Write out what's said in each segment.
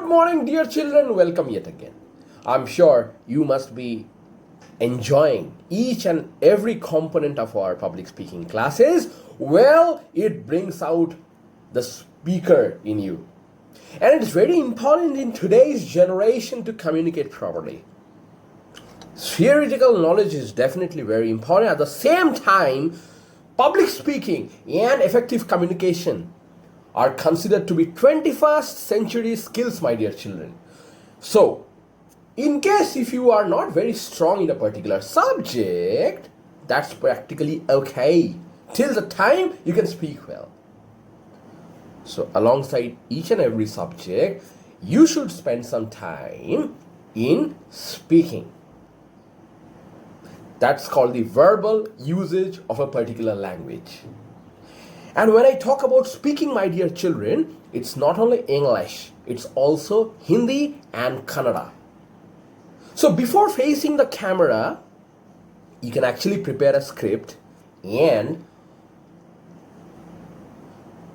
morning, dear children. Welcome yet again. I'm sure you must be enjoying each and every component of our public speaking classes. Well, it brings out the speaker in you. And it's very important in today's generation to communicate properly. Theoretical knowledge is definitely very important. At the same time, public speaking and effective communication are considered to be 21st century skills, my dear children. So, in case if you are not very strong in a particular subject, that's practically okay, till the time you can speak well. So, alongside each and every subject, you should spend some time in speaking. That's called the verbal usage of a particular language. And when I talk about speaking, my dear children, it's not only English, it's also Hindi and Kannada. So before facing the camera, you can actually prepare a script and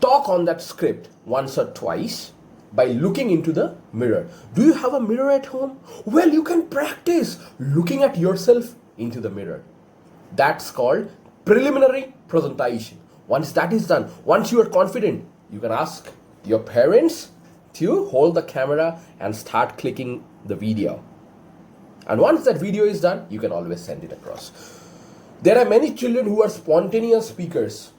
talk on that script once or twice by looking into the mirror. Do you have a mirror at home? Well, you can practice looking at yourself into the mirror. That's called preliminary presentation. Once that is done, once you are confident, you can ask your parents to hold the camera and start clicking the video. And once that video is done, you can always send it across. There are many children who are spontaneous speakers.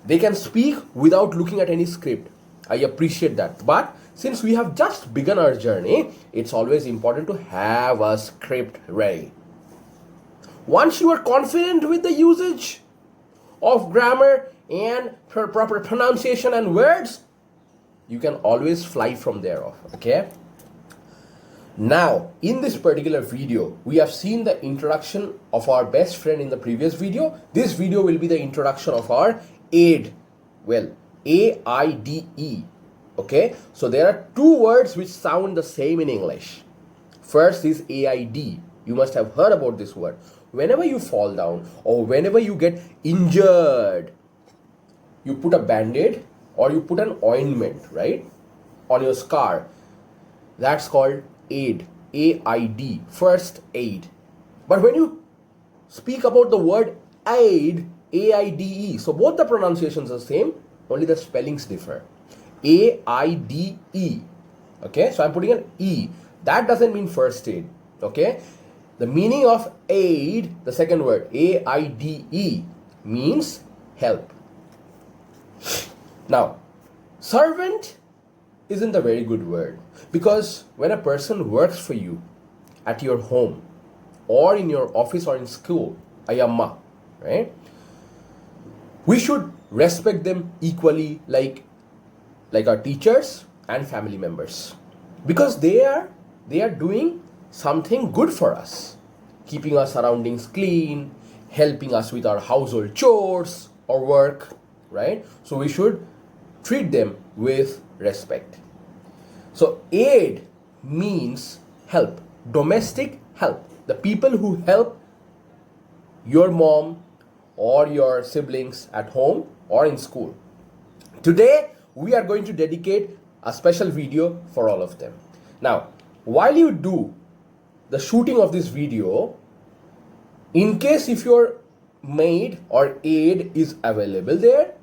They can speak without looking at any script. I appreciate that. But since we have just begun our journey, it's always important to have a script ready. Once you are confident with the usage of grammar and proper pronunciation and words, you can always fly from there off, okay? Now, in this particular video, we have seen the introduction of our best friend in the previous video. This video will be the introduction of our Aide. Well, A-I-D-E, okay? So there are two words which sound the same in English. First is A-I-D. You must have heard about this word. Whenever you fall down or whenever you get injured, you put a band-aid or you put an ointment, right, on your scar. That's called aid, A-I-D, first aid. But when you speak about the word aid, A-I-D-E, so both the pronunciations are the same, only the spellings differ. A-I-D-E, okay, so I'm putting an E. That doesn't mean first aid, okay. The meaning of aid, the second word, A-I-D-E, means help. Now, servant isn't a very good word, because when a person works for you at your home or in your office or in school, ayamma, right? We should respect them equally like our teachers and family members, because they are doing something good for us, keeping our surroundings clean, helping us with our household chores or work, right? So we should treat them with respect. So aid means help, domestic help. The people who help your mom or your siblings at home or in school. Today, we are going to dedicate a special video for all of them. Now, while you do the shooting of this video, in case if your maid or aide is available there,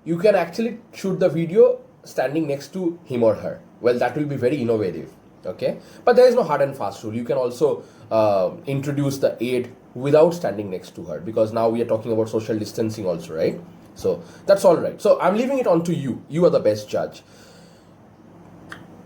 you can actually shoot the video standing next to him or her. Well, that will be very innovative, okay? But there is no hard and fast rule. You can also introduce the aide without standing next to her, because now we are talking about social distancing also, right? So that's all right. So I'm leaving it on to you. You are the best judge.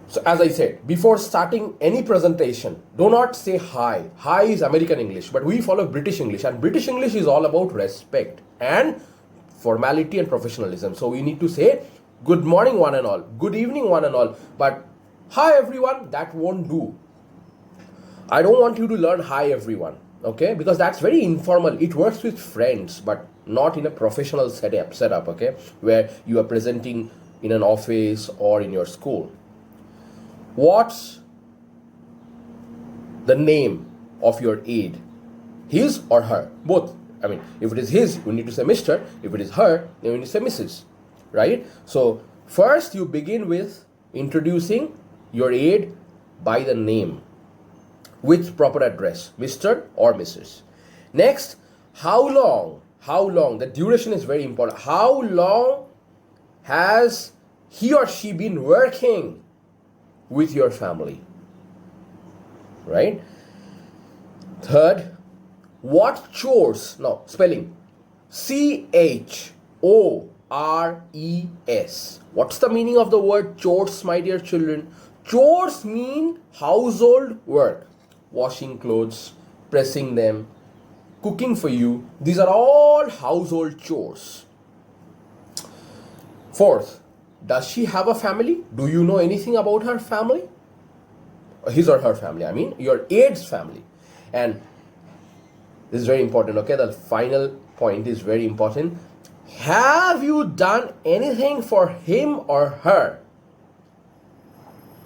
So as I said, before starting any presentation, do not say hi. Hi is American English, but we follow British English, and British English is all about respect and formality and professionalism. So we need to say good morning one and all, good evening one and all, but hi everyone, that won't do. I don't want you to learn hi everyone, okay? Because that's very informal. It works with friends, but not in a professional setup, okay? Where you are presenting in an office or in your school. What's the name of your aide? His or her? Both. I mean, if it is his, you need to say Mr. If it is her, then you need to say Mrs. Right? So first you begin with introducing your aide by the name with proper address, Mr. or Mrs. Next, how long? How long? The duration is very important. How long has he or she been working with your family? Right? Third, what chores? No, spelling. Chores. What's the meaning of the word chores, my dear children? Chores mean household work. Washing clothes, pressing them, cooking for you. These are all household chores. Fourth, does she have a family? Do you know anything about her family? His or her family, I mean, your aide's family. And this is very important, okay? The final point is very important. Have you done anything for him or her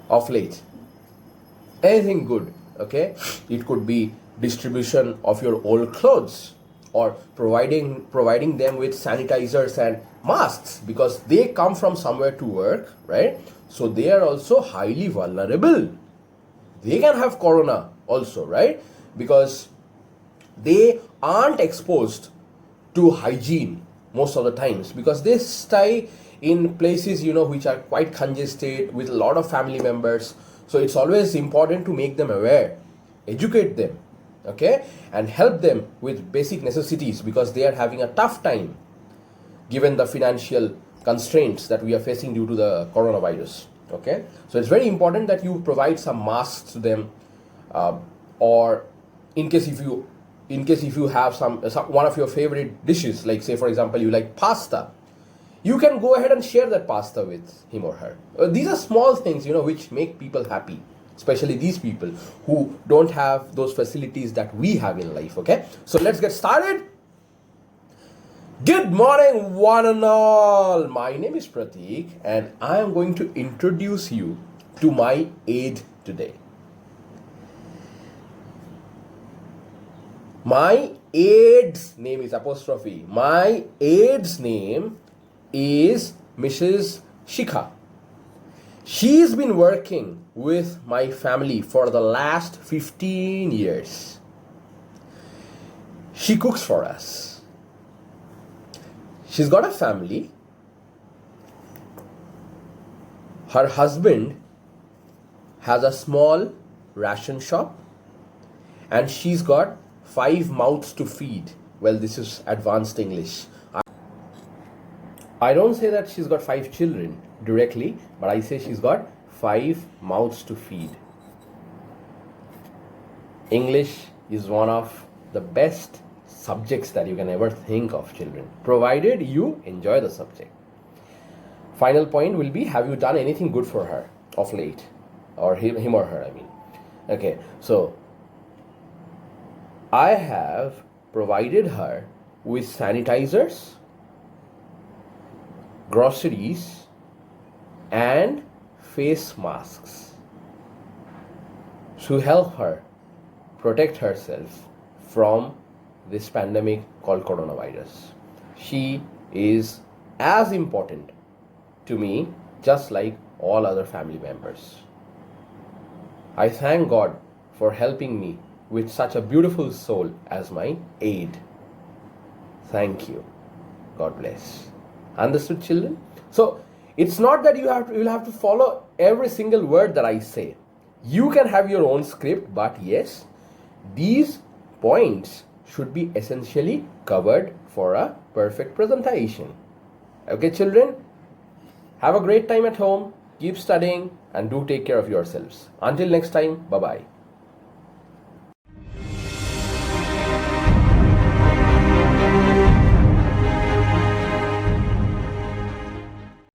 of late? Anything good, okay? It could be distribution of your old clothes, or providing them with sanitizers and masks, because they come from somewhere to work, right? So they are also highly vulnerable. They can have corona also, right? Because they aren't exposed to hygiene most of the times, because they stay in places, which are quite congested with a lot of family members. So it's always important to make them aware, educate them, okay, and help them with basic necessities, because they are having a tough time given the financial constraints that we are facing due to the coronavirus. Okay, so it's very important that you provide some masks to them, or in case if you have some one of your favorite dishes, like say for example you like pasta, you can go ahead and share that pasta with him or her. These are small things, which make people happy, especially these people who don't have those facilities that we have in life. Okay, so let's get started. Good morning, one and all. My name is Pratik, and I am going to introduce you to my aide today. My aide's name is apostrophe. My aide's name is Mrs. Shikha. She's been working with my family for the last 15 years. She cooks for us. She's got a family. Her husband has a small ration shop, and she's got 5 mouths to feed. Well, this is advanced English. I don't say that she's got 5 children directly, but I say she's got 5 mouths to feed. English is one of the best subjects that you can ever think of, children, provided you enjoy the subject. Final point will be, have you done anything good for her of late? Or him or her, I mean. Okay, so I have provided her with sanitizers, groceries, and face masks to help her protect herself from this pandemic called coronavirus. She is as important to me just like all other family members. I thank God for helping me with such a beautiful soul as my aide. Thank you. God bless. Understood, children? So it's not that you'll have to follow every single word that I say. You can have your own script, but yes, these points should be essentially covered for a perfect presentation. Okay, children? Have a great time at home. Keep studying and do take care of yourselves. Until next time, bye-bye.